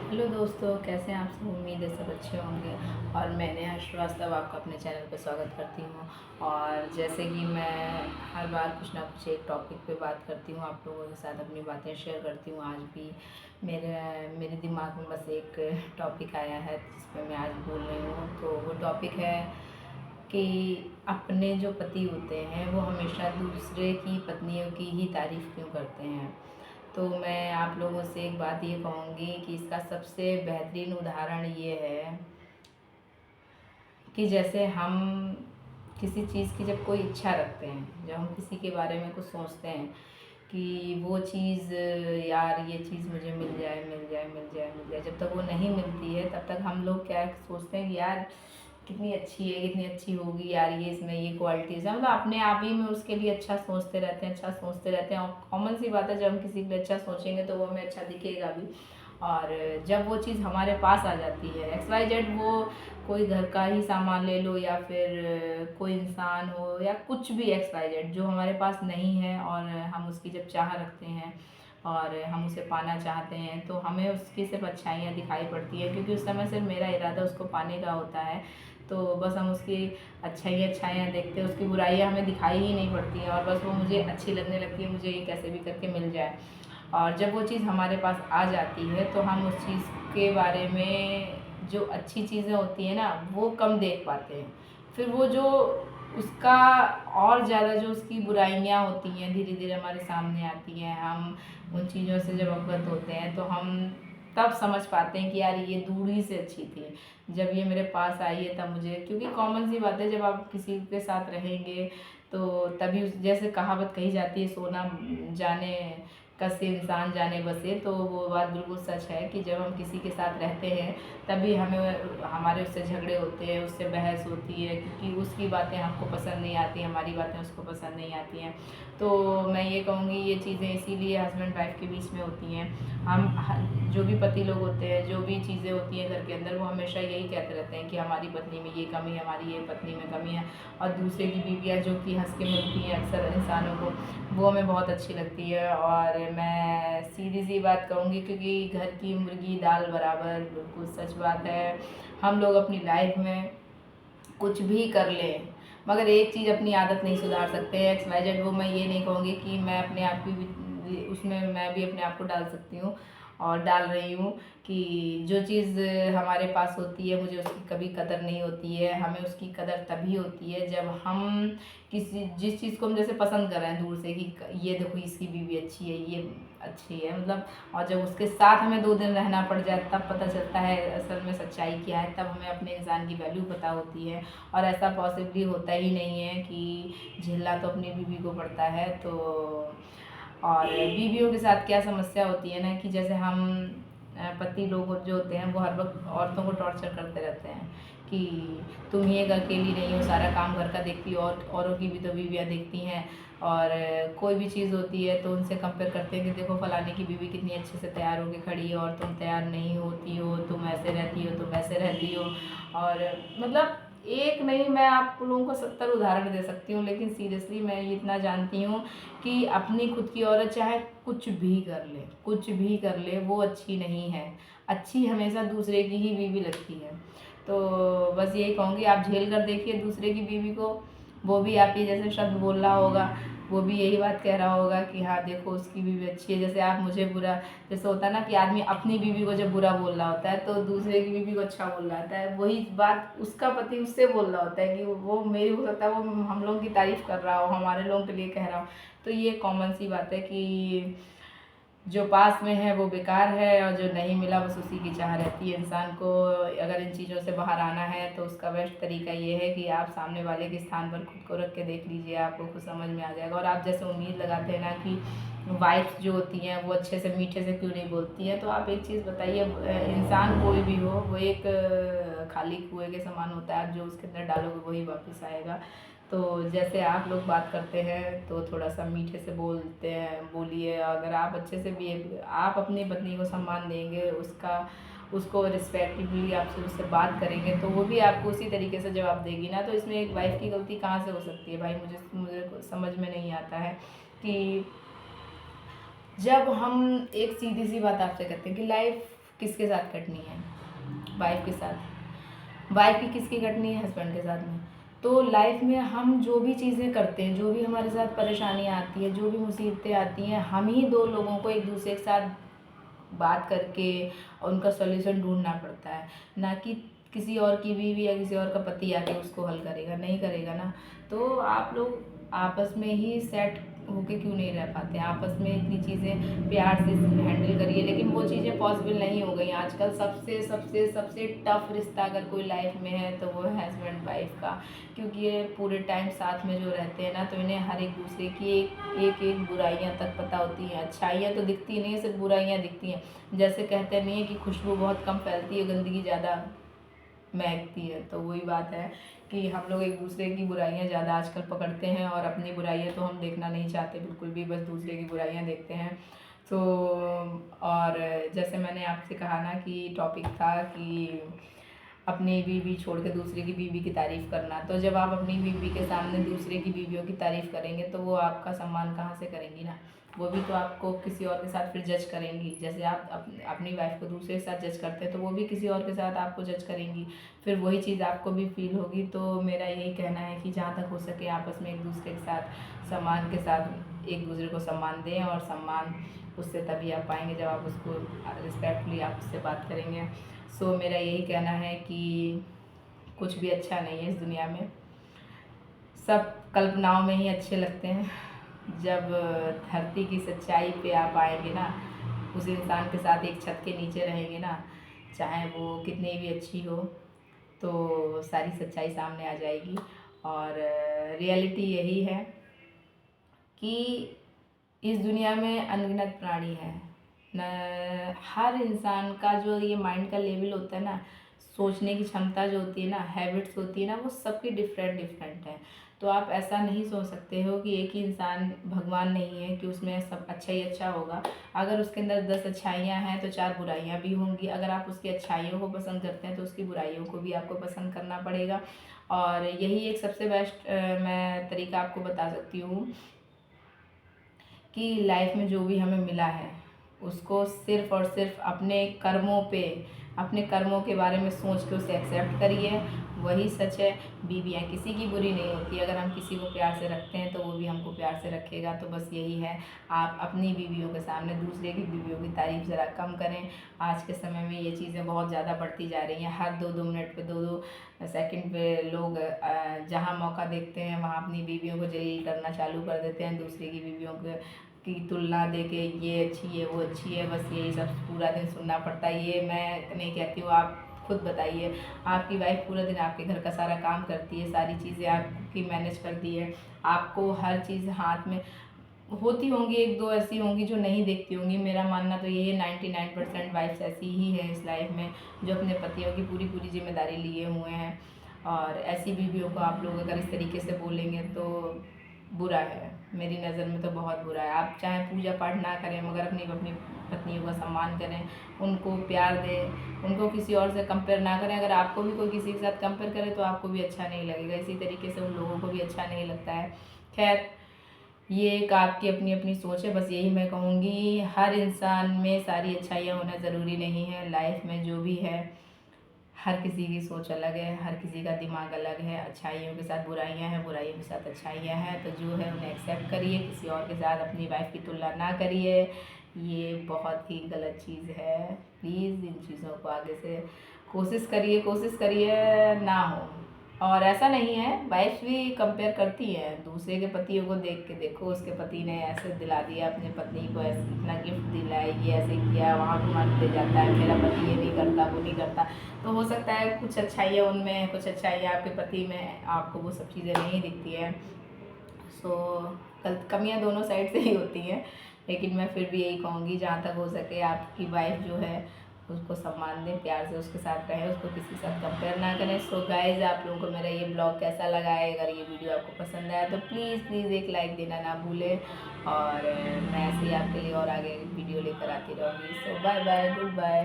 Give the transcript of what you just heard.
Hello दोस्तों, कैसे हैं आप सब। उम्मीद है सब अच्छे होंगे। और मैं नेहा श्रीवास्तव आपका अपने चैनल पर स्वागत करती हूँ। और जैसे कि मैं हर बार कुछ ना कुछ एक टॉपिक पे बात करती हूँ, आप लोगों के साथ अपनी बातें शेयर करती हूँ। आज भी मेरे दिमाग में बस एक टॉपिक आया है जिस पर मैं आज बोल रही हूँ। तो वो टॉपिक है कि अपने जो पति होते हैं वो हमेशा दूसरे की पत्नियों की ही तारीफ़ क्यों करते हैं। तो मैं आप लोगों से एक बात ये कहूँगी कि इसका सबसे बेहतरीन उदाहरण ये है कि जैसे हम किसी चीज़ की जब कोई इच्छा रखते हैं, जब हम किसी के बारे में कुछ सोचते हैं कि वो चीज़, यार ये चीज़ मुझे मिल जाए मिल जाए मिल जाए मिल जाए, जब तक वो नहीं मिलती है तब तक हम लोग क्या सोचते हैं कि यार कितनी अच्छी है, कितनी अच्छी होगी यार, ये इसमें ये क्वालिटीज़ है। मतलब अपने आप ही में उसके लिए अच्छा सोचते रहते हैं, अच्छा सोचते रहते हैं। और कॉमन सी बात है, जब हम किसी के लिए अच्छा सोचेंगे तो वो हमें अच्छा दिखेगा भी। और जब वो चीज़ हमारे पास आ जाती है, XYZ, वो कोई घर का ही सामान ले लो या फिर कोई इंसान हो या कुछ भी XYZ जो हमारे पास नहीं है, और हम उसकी जब चाह रखते हैं और हम उसे पाना चाहते हैं तो हमें उसकी सिर्फ अच्छाइयाँ दिखाई पड़ती है, क्योंकि उस समय सिर्फ मेरा इरादा उसको पाने का होता है। तो बस हम उसकी अच्छाइयाँ देखते हैं, उसकी बुराइयाँ हमें दिखाई ही नहीं पड़ती हैं, और बस वो मुझे अच्छी लगने लगती है, मुझे ये कैसे भी करके मिल जाए। और जब वो चीज़ हमारे पास आ जाती है तो हम उस चीज़ के बारे में, जो अच्छी चीज़ें होती हैं ना, वो कम देख पाते हैं। फिर वो जो उसका और ज़्यादा जो उसकी बुराइयाँ होती हैं धीरे धीरे हमारे सामने आती हैं। हम उन चीज़ों से जब अवगत होते हैं तो हम तब समझ पाते हैं कि यार ये दूरी से अच्छी थी, जब ये मेरे पास आई है तब मुझे। क्योंकि कॉमन सी बात है, जब आप किसी के साथ रहेंगे तो तभी जैसे कहावत कही जाती है, सोना जाने कसे इंसान जाने बसे, तो वो बात बिल्कुल सच है कि जब हम किसी के साथ रहते हैं तभी हमें हमारे उससे झगड़े होते हैं, उससे बहस होती है, क्योंकि उसकी बातें हमको पसंद नहीं आती, हमारी बातें उसको पसंद नहीं आती हैं। तो मैं ये कहूँगी, ये चीज़ें इसीलिए हस्बैंड वाइफ के बीच में होती हैं। जो भी पति लोग होते हैं, जो भी चीज़ें होती हैं घर के अंदर, वो हमेशा यही कहते रहते हैं कि हमारी पत्नी में ये कमी है, हमारी ये पत्नी में कमी है। और दूसरे की बीवियाँ जो कि हंस के मिलती हैं अक्सर इंसानों को, वो हमें बहुत अच्छी लगती है। और मैं सीधी सी बात कहूँगी, क्योंकि घर की मुर्गी दाल बराबर, बिल्कुल सच बात है। हम लोग अपनी लाइफ में कुछ भी कर लें, मगर एक चीज़ अपनी आदत नहीं सुधार सकते हैं, XYZ। वो मैं ये नहीं कहूँगी कि मैं अपने आप की भी उसमें मैं भी अपने आप को डाल सकती हूँ और डाल रही हूँ, कि जो चीज़ हमारे पास होती है मुझे उसकी कभी कदर नहीं होती है। हमें उसकी कदर तभी होती है जब हम जिस चीज़ को हम जैसे पसंद कर रहे हैं दूर से, कि ये देखो इसकी बीवी अच्छी है, ये अच्छी है, मतलब, और जब उसके साथ हमें 2 दिन रहना पड़ जाए तब पता चलता है असल में सच्चाई क्या है, तब हमें अपने इंसान की वैल्यू पता होती है। और ऐसा पॉसिबली होता ही नहीं है कि झेलना तो अपनी बीवी को पड़ता है। तो और बीवियों के साथ क्या समस्या होती है ना, कि जैसे हम पति लोग जो होते हैं वो हर वक्त औरतों को टॉर्चर करते रहते हैं कि तुम ही एक अकेली नहीं हो, सारा काम घर का देखती हो, और औरों की भी तो बीवियाँ देखती हैं। और कोई भी चीज़ होती है तो उनसे कंपेयर करते हैं कि देखो फलाने की बीवी कितनी अच्छे से तैयार होकर खड़ी है और तुम तैयार नहीं होती हो, तुम ऐसे रहती हो, तुम वैसे रहती हो। और मतलब एक नहीं, मैं आप लोगों को 70 उदाहरण दे सकती हूँ, लेकिन सीरियसली मैं ये इतना जानती हूँ कि अपनी खुद की औरत चाहे कुछ भी कर ले, कुछ भी कर ले, वो अच्छी नहीं है। अच्छी हमेशा दूसरे की ही बीवी लगती है। तो बस यही कहूँगी, आप झेल कर देखिए दूसरे की बीवी को, वो भी आप ही जैसे शब्द बोल रहा होगा, वो भी यही बात कह रहा होगा कि हाँ देखो उसकी बीवी अच्छी है। जैसे आप मुझे बुरा, जैसे होता है ना कि आदमी अपनी बीवी को जब बुरा बोल रहा होता है तो दूसरे की बीवी को अच्छा बोल रहा होता है, वही बात उसका पति उससे बोल रहा होता है कि वो मेरी, हो सकता है वो हम लोगों की तारीफ़ कर रहा हो, हमारे लोगों के लिए कह रहा हो। तो ये कॉमन सी बात है कि जो पास में है वो बेकार है, और जो नहीं मिला बस उसी की चाह रहती है इंसान को। अगर इन चीज़ों से बाहर आना है तो उसका बेस्ट तरीका ये है कि आप सामने वाले के स्थान पर खुद को रख के देख लीजिए, आपको खुद समझ में आ जाएगा। और आप जैसे उम्मीद लगाते हैं ना कि वाइफ जो होती हैं वो अच्छे से मीठे से क्यों नहीं बोलती हैं, तो आप एक चीज़ बताइए, इंसान कोई भी हो वो एक खाली कुएं के समान होता है, आप जो उसके अंदर डालोगे वही वापस आएगा। तो जैसे आप लोग बात करते हैं तो थोड़ा सा मीठे से बोलते हैं, बोलिए। अगर आप अच्छे से भी आप अपनी पत्नी को सम्मान देंगे, उसको रिस्पेक्टिवली आपसे उससे बात करेंगे, तो वो भी आपको उसी तरीके से जवाब देगी ना। तो इसमें एक वाइफ की गलती कहाँ से हो सकती है भाई, मुझे समझ में नहीं आता है कि जब हम एक सीधी सी बात आपसे कहते हैं कि लाइफ किसके साथ कटनी है? वाइफ के साथ। वाइफ की किसकी कटनी है? हस्बैंड के साथ में। तो लाइफ में हम जो भी चीज़ें करते हैं, जो भी हमारे साथ परेशानियाँ आती है, जो भी मुसीबतें आती हैं, हम ही दो लोगों को एक दूसरे के साथ बात करके उनका सॉल्यूशन ढूंढना पड़ता है, ना कि किसी और की बीवी या किसी और का पति आके उसको हल करेगा, नहीं करेगा ना। तो आप लोग आपस में ही सेट होके क्यों नहीं रह पाते? आपस में इतनी चीज़ें प्यार से हैंडल करिए, लेकिन वो चीज़ें पॉसिबल नहीं हो गई आजकल। सबसे सबसे सबसे टफ रिश्ता अगर कोई लाइफ में है तो वो है हस्बैंड वाइफ का, क्योंकि ये पूरे टाइम साथ में जो रहते हैं ना, तो इन्हें हर एक दूसरे की एक बुराइयां तक पता होती हैं। अच्छाइयाँ तो दिखती नहीं है, सिर्फ बुराइयां दिखती हैं। जैसे कहते नहीं है कि खुशबू बहुत कम फैलती है, गंदगी ज़्यादा महकती है। तो वही बात है कि हम लोग एक दूसरे की बुराइयां ज़्यादा आजकल पकड़ते हैं, और अपनी बुराइयां तो हम देखना नहीं चाहते बिल्कुल भी, बस दूसरे की बुराइयां देखते हैं। तो और जैसे मैंने आपसे कहा ना कि टॉपिक था कि अपनी बीवी छोड़ के दूसरे की बीवी की तारीफ़ करना। तो जब आप अपनी बीवी के सामने दूसरे की बीवियों की तारीफ़ करेंगे तो वो आपका सम्मान कहाँ से करेंगी ना? वो भी तो आपको किसी और के साथ फिर जज करेंगी। जैसे आप अपनी वाइफ को दूसरे के साथ जज करते हैं, तो वो भी किसी और के साथ आपको जज करेंगी, फिर वही चीज़ आपको भी फील होगी। तो मेरा यही कहना है कि जहाँ तक हो सके आपस में एक दूसरे के साथ सम्मान के साथ एक दूसरे को सम्मान दें, और सम्मान उससे तभी आप पाएंगे जब आप उसको रिस्पेक्टफुली आप उससे बात करेंगे। सो मेरा यही कहना है कि कुछ भी अच्छा नहीं है इस दुनिया में, सब कल्पनाओं में ही अच्छे लगते हैं। जब धरती की सच्चाई पे आप आएंगे ना, उस इंसान के साथ एक छत के नीचे रहेंगे ना, चाहे वो कितनी भी अच्छी हो, तो सारी सच्चाई सामने आ जाएगी। और रियलिटी यही है कि इस दुनिया में अनगिनत प्राणी हैं न। हर इंसान का जो ये माइंड का लेवल होता है ना, सोचने की क्षमता जो होती है ना, हैबिट्स होती है ना, वो सबकी डिफरेंट डिफरेंट है। तो आप ऐसा नहीं सोच सकते हो कि एक ही इंसान भगवान नहीं है कि उसमें सब अच्छा ही अच्छा होगा। अगर उसके अंदर 10 अच्छाइयाँ हैं तो 4 बुराइयाँ भी होंगी। अगर आप उसकी अच्छाइयों को पसंद करते हैं तो उसकी बुराइयों को भी आपको पसंद करना पड़ेगा। और यही एक सबसे बेस्ट मैं तरीका आपको बता सकती हूँ कि लाइफ में जो भी हमें मिला है उसको सिर्फ़ और सिर्फ अपने कर्मों के बारे में सोच के उसे एक्सेप्ट करिए। वही सच है। बीवियाँ किसी की बुरी नहीं होती। अगर हम किसी को प्यार से रखते हैं तो वो भी हमको प्यार से रखेगा। तो बस यही है, आप अपनी बीवियों के सामने दूसरे की बीवियों की तारीफ़ ज़रा कम करें। आज के समय में ये चीज़ें बहुत ज़्यादा बढ़ती जा रही हैं। हर 2-2 मिनट पे 2-2 सेकंड पे लोग जहाँ मौका देखते हैं वहाँ अपनी बीवियों को जलील करना चालू कर देते हैं, दूसरे की बीवियों की तुलना दे के ये अच्छी है वो अच्छी है, बस यही सब पूरा दिन सुनना पड़ता है। ये मैं नहीं कहती हूँ, आप खुद बताइए। आपकी वाइफ पूरा दिन आपके घर का सारा काम करती है, सारी चीज़ें आपकी मैनेज करती है, आपको हर चीज़ हाथ में होती होंगी, 1-2 ऐसी होंगी जो नहीं देखती होंगी। मेरा मानना तो यही है 99% वाइफ्स ऐसी ही है इस लाइफ में, जो अपने पतियों की पूरी पूरी जिम्मेदारी लिए हुए हैं। और ऐसी बीवियों को आप लोग अगर इस तरीके से बोलेंगे तो बुरा है, मेरी नज़र में तो बहुत बुरा है। आप चाहे पूजा पाठ ना करें मगर अपनी अपनी पत्नियों का सम्मान करें, उनको प्यार दें, उनको किसी और से कंपेयर ना करें। अगर आपको भी कोई किसी के साथ कंपेयर करे तो आपको भी अच्छा नहीं लगेगा, इसी तरीके से उन लोगों को भी अच्छा नहीं लगता है। खैर, ये एक आपकी अपनी अपनी सोच है। बस यही मैं कहूँगी, हर इंसान में सारी अच्छाइयाँ होना ज़रूरी नहीं है। लाइफ में जो भी है, हर किसी की सोच अलग है, हर किसी का दिमाग अलग है। अच्छाइयों के साथ बुराइयां हैं, बुराइयों के साथ अच्छाइयां हैं। तो जो है उन्हें एक्सेप्ट करिए, किसी और के साथ अपनी वाइफ की तुलना ना करिए। ये बहुत ही गलत चीज़ है। प्लीज़ इन चीज़ों को आगे से कोशिश करिए ना हो। और ऐसा नहीं है, वाइफ भी कंपेयर करती हैं दूसरे के पतियों को देख के। देखो उसके पति ने ऐसे दिला दिया अपनी पत्नी को, ऐसे इतना गिफ्ट दिलाया, ये ऐसे किया, वहाँ घुमाने ले जाता है, मेरा पति ये नहीं करता वो नहीं करता। तो हो सकता है कुछ अच्छाइयाँ उनमें हैं, कुछ अच्छाइयाँ आपके पति में, आपको वो सब चीज़ें नहीं दिखती हैं। सो कमियाँ दोनों साइड से ही होती हैं। लेकिन मैं फिर भी यही कहूँगी, जहाँ तक हो सके आपकी वाइफ जो है उसको सम्मान दें, प्यार से उसके साथ रहें, उसको किसी के साथ कंपेयर ना करें। सो गाइज़, आप लोगों को मेरा ये ब्लॉग कैसा लगा है? अगर ये वीडियो आपको पसंद आया तो प्लीज़ एक लाइक देना ना भूलें। और मैं ऐसे ही आपके लिए और आगे वीडियो लेकर आती रहूँगी। सो बाय बाय, गुड बाय।